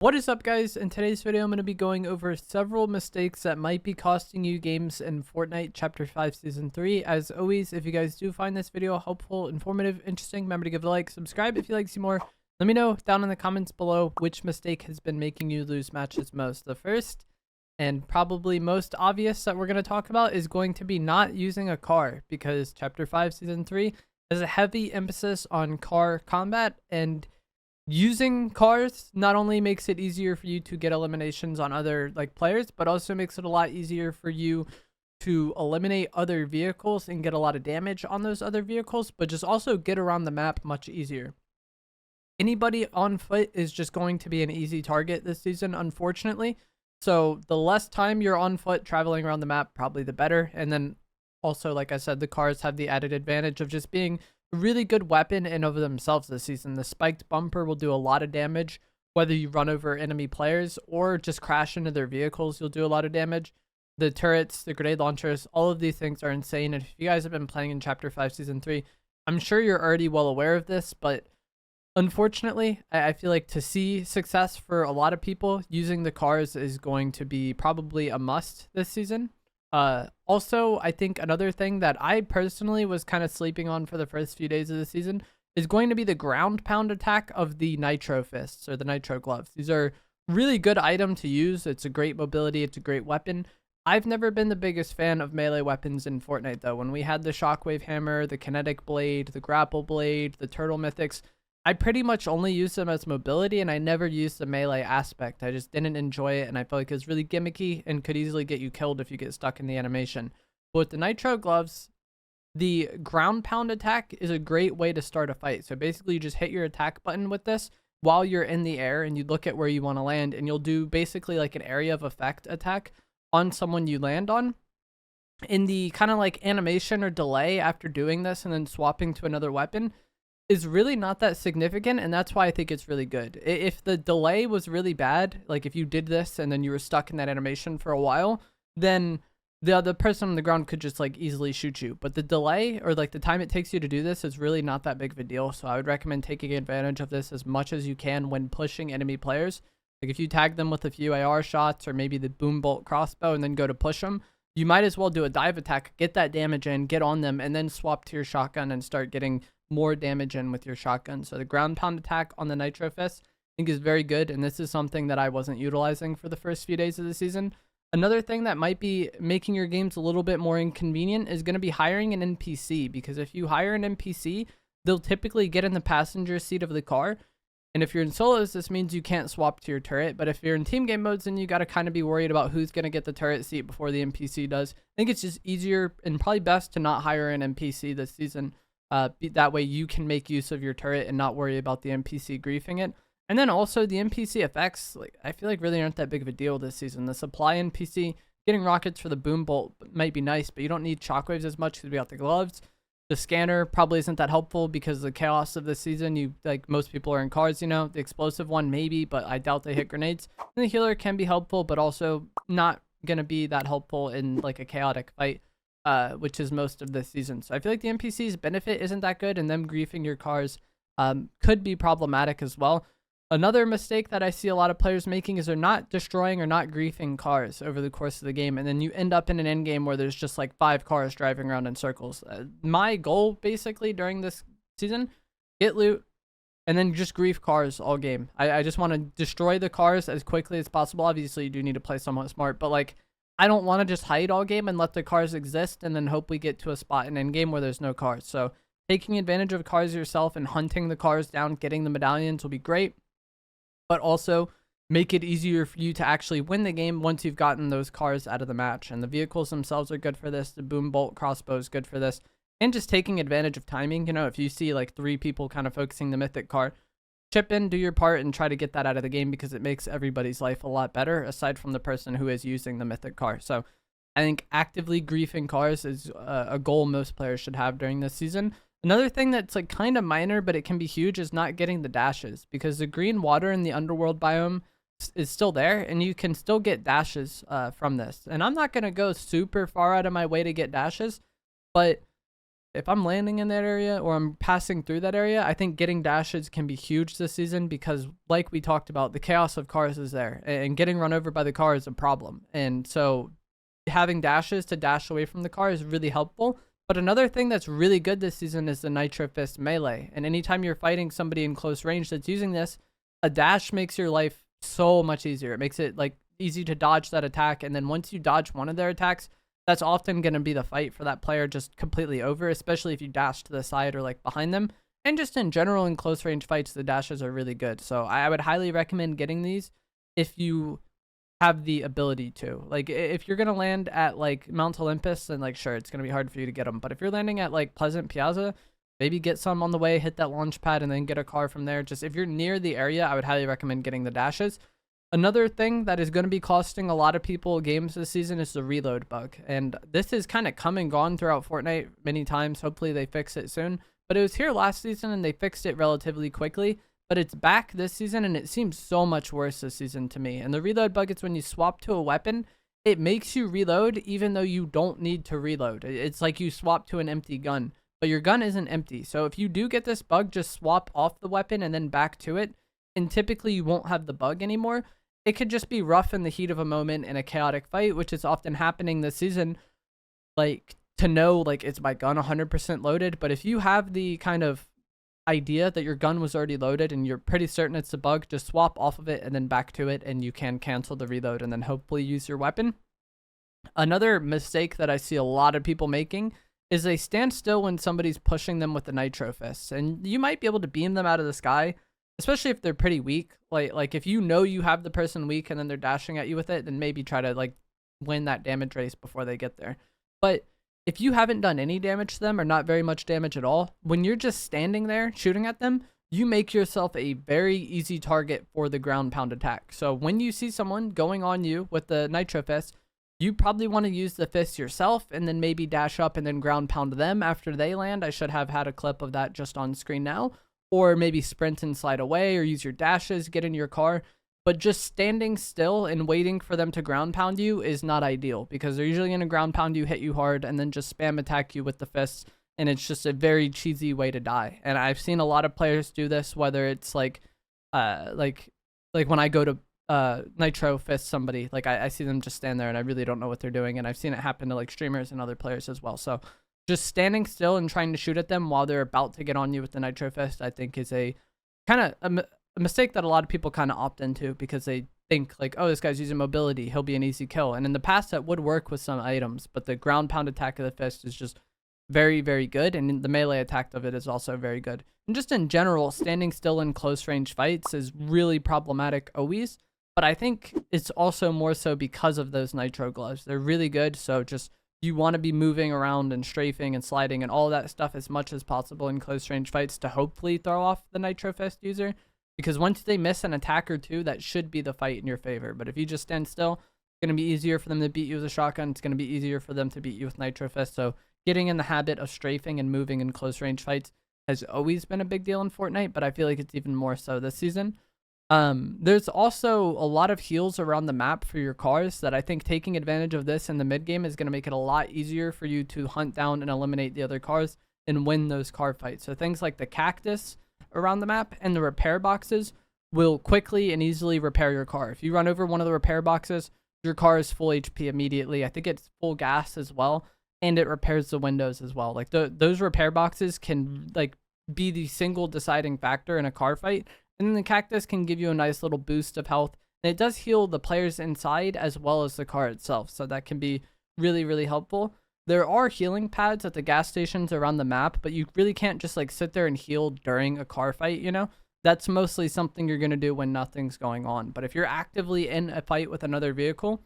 What is up, guys? In today's video, I'm going to be going over several mistakes that might be costing you games in Fortnite Chapter 5 Season 3. As always, if you guys do find this video helpful, informative, interesting, remember to give it a like, subscribe if you'd like to see more. Let me know down in the comments below which mistake has been making you lose matches most. The first, and probably most obvious that we're going to talk about, is going to be not using a car, because Chapter 5 Season 3 has a heavy emphasis on car combat, and using cars not only makes it easier for you to get eliminations on other players, but also makes it a lot easier for you to eliminate other vehicles and get a lot of damage on those other vehicles, but just also get around the map much easier. Anybody on foot is just going to be an easy target this season, unfortunately. So the less time you're on foot traveling around the map, probably the better. And then also, like I said, the cars have the added advantage of just being a really good weapon in of themselves this season. The spiked bumper will do a lot of damage, whether you run over enemy players or just crash into their vehicles, you'll do a lot of damage. The turrets, the grenade launchers, all of these things are insane. And if you guys have been playing in Chapter 5 Season 3, I'm sure you're already well aware of this, but unfortunately, I feel like to see success for a lot of people, using the cars is going to be probably a must this season. Also, I think another thing that I personally was kind of sleeping on for the first few days of the season is going to be the ground pound attack of the Nitro fists or the Nitro gloves. These are really good item to use. It's a great mobility. It's a great weapon. I've never been the biggest fan of melee weapons in Fortnite, though. When we had the shockwave hammer, the kinetic blade, the grapple blade, the turtle mythics, I pretty much only used them as mobility, and I never used the melee aspect. I just didn't enjoy it, and I felt like it was really gimmicky and could easily get you killed if you get stuck in the animation. But with the Nitro gloves, the ground pound attack is a great way to start a fight. So basically, you just hit your attack button with this while you're in the air, and you look at where you want to land, and you'll do basically like an area of effect attack on someone you land on. In the kind of like animation or delay after doing this and then swapping to another weapon is really not that significant, and that's why I think it's really good. If the delay was really bad, like if you did this and then you were stuck in that animation for a while, then the other person on the ground could just like easily shoot you. But the delay or like the time it takes you to do this is really not that big of a deal. So I would recommend taking advantage of this as much as you can when pushing enemy players. Like if you tag them with a few AR shots or maybe the boom bolt crossbow and then go to push them, you might as well do a dive attack, get that damage in, get on them, and then swap to your shotgun and start getting more damage in with your shotgun. So the ground pound attack on the Nitro Fist I think is very good, and this is something that I wasn't utilizing for the first few days of the season. Another thing that might be making your games a little bit more inconvenient is going to be hiring an NPC, because if you hire an NPC, they'll typically get in the passenger seat of the car. And if you're in solos, this means you can't swap to your turret. But if you're in team game modes, then you got to kind of be worried about who's going to get the turret seat before the NPC does. I think it's just easier and probably best to not hire an NPC this season. That way you can make use of your turret and not worry about the NPC griefing it. And then also the NPC effects, I feel like really aren't that big of a deal this season. The supply NPC, getting rockets for the boom bolt might be nice, but you don't need shockwaves as much because we got the gloves. The scanner probably isn't that helpful because of the chaos of this season. Most people are in cars, the explosive one maybe, but I doubt they hit grenades. And the healer can be helpful, but also not gonna be that helpful in like a chaotic fight, which is most of this season. So I feel like the NPC's benefit isn't that good, and them griefing your cars could be problematic as well. Another mistake that I see a lot of players making is they're not destroying or not griefing cars over the course of the game, and then you end up in an end game where there's just like 5 cars driving around in circles. My goal basically during this season, get loot and then just grief cars all game. I just want to destroy the cars as quickly as possible. Obviously you do need to play somewhat smart, but like I don't want to just hide all game and let the cars exist and then hope we get to a spot in end game where there's no cars. So taking advantage of cars yourself and hunting the cars down, getting the medallions will be great, but also make it easier for you to actually win the game once you've gotten those cars out of the match. And the vehicles themselves are good for this. The boom bolt crossbow is good for this. And just taking advantage of timing. If you see like 3 people kind of focusing the mythic car, chip in, do your part, and try to get that out of the game, because it makes everybody's life a lot better, aside from the person who is using the mythic car. So I think actively griefing cars is a goal most players should have during this season. Another thing that's like kind of minor, but it can be huge, is not getting the dashes, because the green water in the underworld biome is still there, and you can still get dashes from this. And I'm not going to go super far out of my way to get dashes, but if I'm landing in that area or I'm passing through that area, I think getting dashes can be huge this season because, like we talked about, the chaos of cars is there, and getting run over by the car is a problem. And so having dashes to dash away from the car is really helpful. But another thing that's really good this season is the Nitro Fist melee. And anytime you're fighting somebody in close range that's using this, a dash makes your life so much easier. It makes it like easy to dodge that attack. And then once you dodge one of their attacks, that's often going to be the fight for that player just completely over, especially if you dash to the side or like behind them. And just in general, in close range fights, the dashes are really good. So I would highly recommend getting these if you have the ability to. Like, if you're going to land at like Mount Olympus, then like, sure, it's going to be hard for you to get them. But if you're landing at like Pleasant Piazza, maybe get some on the way, hit that launch pad, and then get a car from there. Just if you're near the area, I would highly recommend getting the dashes. Another thing that is going to be costing a lot of people games this season is the reload bug. And this is kind of come and gone throughout Fortnite many times. Hopefully they fix it soon. But it was here last season and they fixed it relatively quickly. But it's back this season and it seems so much worse this season to me. And the reload bug is when you swap to a weapon, it makes you reload even though you don't need to reload. It's like you swap to an empty gun, but your gun isn't empty. So if you do get this bug, just swap off the weapon and then back to it. And typically you won't have the bug anymore. It could just be rough in the heat of a moment in a chaotic fight, which is often happening this season. Like, to know, like, is my gun 100% loaded? But if you have the kind of idea that your gun was already loaded and you're pretty certain it's a bug, just swap off of it and then back to it, and you can cancel the reload and then hopefully use your weapon. Another mistake that I see a lot of people making is they stand still when somebody's pushing them with the Nitro Fists. And you might be able to beam them out of the sky, especially if they're pretty weak. Like if you know you have the person weak and then they're dashing at you with it, then maybe try to like win that damage race before they get there. But if you haven't done any damage to them or not very much damage at all, when you're just standing there shooting at them, you make yourself a very easy target for the ground pound attack. So when you see someone going on you with the Nitro Fist, you probably want to use the fist yourself and then maybe dash up and then ground pound them after they land. I should have had a clip of that just on screen now. Or maybe sprint and slide away, or use your dashes, get in your car. But just standing still and waiting for them to ground pound you is not ideal, because they're usually going to ground pound you, hit you hard, and then just spam attack you with the fists. And it's just a very cheesy way to die. And I've seen a lot of players do this, whether it's like when I go to Nitro Fist somebody, like I see them just stand there and I really don't know what they're doing. And I've seen it happen to like streamers and other players as well. So just standing still and trying to shoot at them while they're about to get on you with the Nitro Fist, I think is a kind of a mistake that a lot of people kind of opt into, because they think like, oh, this guy's using mobility, he'll be an easy kill. And in the past that would work with some items, but the ground pound attack of the fist is just very, very good. And the melee attack of it is also very good. And just in general, standing still in close range fights is really problematic always. But I think it's also more so because of those Nitro gloves. They're really good. So just, you want to be moving around and strafing and sliding and all that stuff as much as possible in close range fights to hopefully throw off the Nitro Fist user. Because once they miss an attack or two, that should be the fight in your favor. But if you just stand still, it's going to be easier for them to beat you with a shotgun. It's going to be easier for them to beat you with Nitro Fist. So getting in the habit of strafing and moving in close range fights has always been a big deal in Fortnite, but I feel like it's even more so this season. There's also a lot of heals around the map for your cars that I think taking advantage of this in the mid game is going to make it a lot easier for you to hunt down and eliminate the other cars and win those car fights. So things like the cactus around the map and the repair boxes will quickly and easily repair your car. If you run over one of the repair boxes, your car is full HP immediately. I think it's full gas as well, and it repairs the windows as well. Like those repair boxes can like be the single deciding factor in a car fight. And then the cactus can give you a nice little boost of health. And it does heal the players inside as well as the car itself. So that can be really, really helpful. There are healing pads at the gas stations around the map, but you really can't just like sit there and heal during a car fight, you know? That's mostly something you're going to do when nothing's going on. But if you're actively in a fight with another vehicle,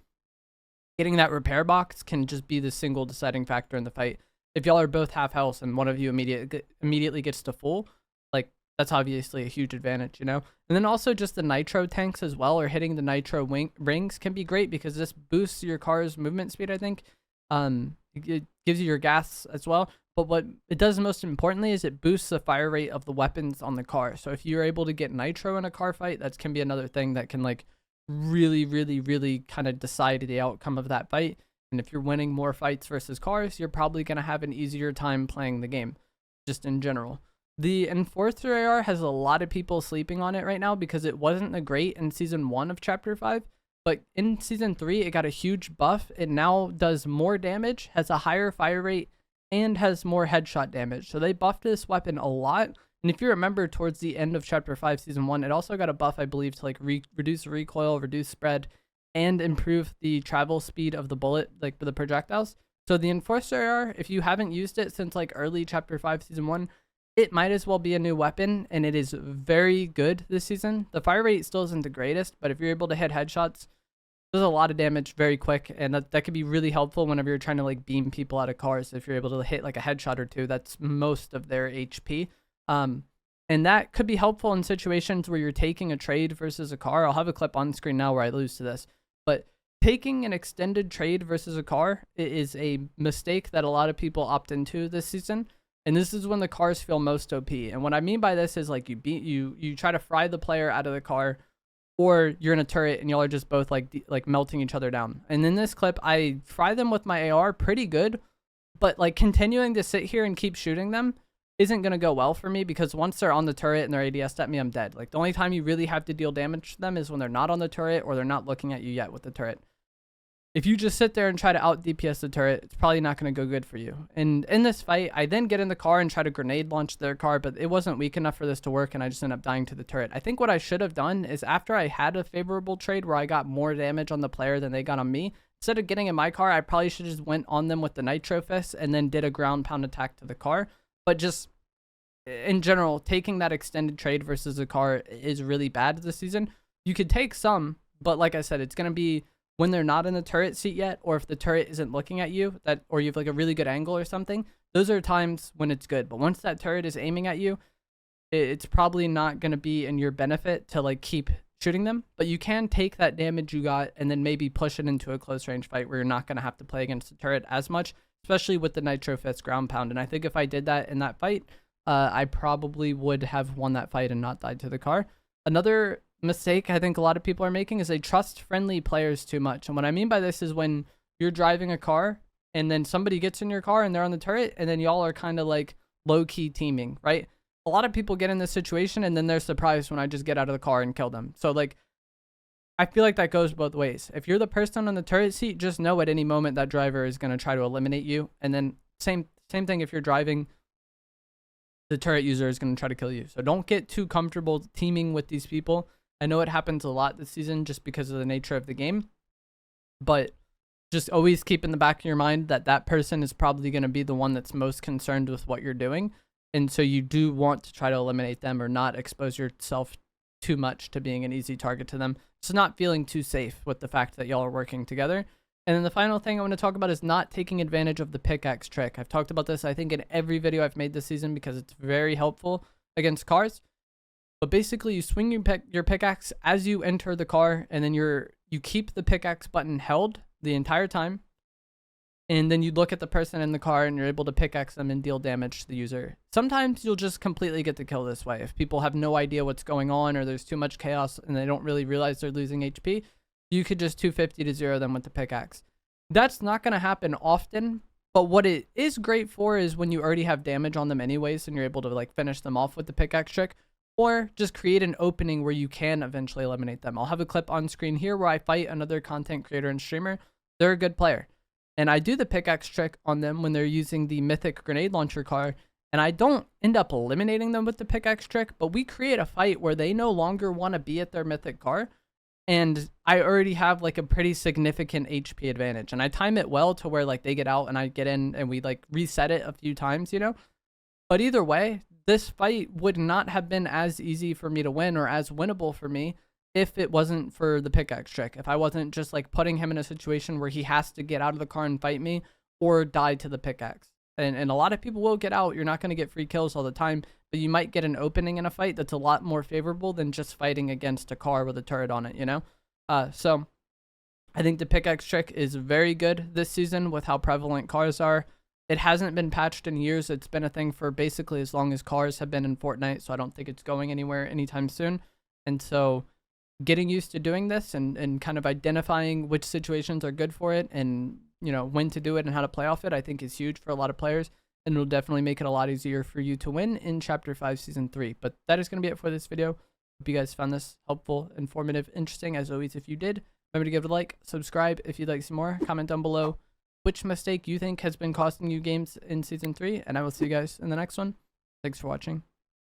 getting that repair box can just be the single deciding factor in the fight. If y'all are both half health and one of you immediately gets to full, like, that's obviously a huge advantage, you know? And then also just the nitro tanks as well, or hitting the nitro rings can be great because this boosts your car's movement speed, I think. It gives you your gas as well. But what it does most importantly is it boosts the fire rate of the weapons on the car. So if you're able to get nitro in a car fight, that can be another thing that can like really, really, really kind of decide the outcome of that fight. And if you're winning more fights versus cars, you're probably going to have an easier time playing the game, just in general. The Enforcer AR has a lot of people sleeping on it right now because it wasn't a great in Season 1 of Chapter 5. But in Season 3, it got a huge buff. It now does more damage, has a higher fire rate, and has more headshot damage. So they buffed this weapon a lot. And if you remember, towards the end of Chapter 5, Season 1, it also got a buff, I believe, to like reduce recoil, reduce spread, and improve the travel speed of the bullet, like for the projectiles. So the Enforcer AR, if you haven't used it since like early Chapter 5, Season 1, it might as well be a new weapon, and it is very good this season. The fire rate still isn't the greatest, but if you're able to hit headshots, does a lot of damage very quick, and that could be really helpful whenever you're trying to like beam people out of cars. If you're able to hit like a headshot or two, that's most of their HP. And that could be helpful in situations where you're taking a trade versus a car. I'll have a clip on screen now where I lose to this, but taking an extended trade versus a car is a mistake that a lot of people opt into this season. And this is when the cars feel most OP. And what I mean by this is like you try to fry the player out of the car, or you're in a turret and y'all are just both like melting each other down. And in this clip, I fry them with my AR pretty good, but like continuing to sit here and keep shooting them isn't going to go well for me, because once they're on the turret and they're ADS'd at me, I'm dead. Like the only time you really have to deal damage to them is when they're not on the turret or they're not looking at you yet with the turret. If you just sit there and try to out DPS the turret, it's probably not going to go good for you. And in this fight, I then get in the car and try to grenade launch their car, but it wasn't weak enough for this to work, and I just ended up dying to the turret. I think what I should have done is, after I had a favorable trade where I got more damage on the player than they got on me, instead of getting in my car, I probably should have just went on them with the Nitro fist and then did a ground pound attack to the car. But just in general, taking that extended trade versus a car is really bad this season. You could take some, but like I said, it's going to be when they're not in the turret seat yet, or if the turret isn't looking at you, or you have like a really good angle or something. Those are times when it's good. But once that turret is aiming at you, it's probably not going to be in your benefit to like keep shooting them. But you can take that damage you got and then maybe push it into a close range fight where you're not going to have to play against the turret as much, especially with the Nitro Fist ground pound. And I think if I did that in that fight, I probably would have won that fight and not died to the car. Another mistake I think a lot of people are making is they trust friendly players too much. And what I mean by this is when you're driving a car and then somebody gets in your car and they're on the turret, and then y'all are kind of like low-key teaming, right? A lot of people get in this situation and then they're surprised when I just get out of the car and kill them. So like, I feel like that goes both ways. If you're the person on the turret seat, just know at any moment that driver is going to try to eliminate you. And then same thing if you're driving, the turret user is going to try to kill you. So don't get too comfortable teaming with these people. I know it happens a lot this season just because of the nature of the game, but just always keep in the back of your mind that that person is probably going to be the one that's most concerned with what you're doing. And so you do want to try to eliminate them or not expose yourself too much to being an easy target to them. So not feeling too safe with the fact that y'all are working together. And then the final thing I want to talk about is not taking advantage of the pickaxe trick. I've talked about this, I think, in every video I've made this season because it's very helpful against cars. But basically, you swing your pickaxe as you enter the car, and then you keep the pickaxe button held the entire time. And then you look at the person in the car, and you're able to pickaxe them and deal damage to the user. Sometimes you'll just completely get the kill this way. If people have no idea what's going on, or there's too much chaos, and they don't really realize they're losing HP, you could just 250 to 0 them with the pickaxe. That's not going to happen often, but what it is great for is when you already have damage on them anyways, and you're able to like finish them off with the pickaxe trick. Or just create an opening where you can eventually eliminate them. I'll have a clip on screen here where I fight another content creator and streamer. They're a good player. And I do the pickaxe trick on them when they're using the mythic grenade launcher car. And I don't end up eliminating them with the pickaxe trick, but we create a fight where they no longer want to be at their mythic car. And I already have like a pretty significant HP advantage. And I time it well to where like they get out and I get in and we like reset it a few times, you know? But either way, this fight would not have been as easy for me to win or as winnable for me if it wasn't for the pickaxe trick. If I wasn't just like putting him in a situation where he has to get out of the car and fight me or die to the pickaxe. And a lot of people will get out. You're not going to get free kills all the time, but you might get an opening in a fight that's a lot more favorable than just fighting against a car with a turret on it, you know? So I think the pickaxe trick is very good this season with how prevalent cars are. It hasn't been patched in years. It's been a thing for basically as long as cars have been in Fortnite, so I don't think it's going anywhere anytime soon. And so getting used to doing this and kind of identifying which situations are good for it and you know, when to do it and how to play off it, I think is huge for a lot of players, and it'll definitely make it a lot easier for you to win in Chapter 5 Season 3. But that is going to be it for this video. Hope you guys found this helpful, informative, interesting. As always, if you did, remember to give it a like, subscribe if you'd like to see more, comment down below which mistake you think has been costing you games in Season 3, and I will see you guys in the next one. Thanks for watching.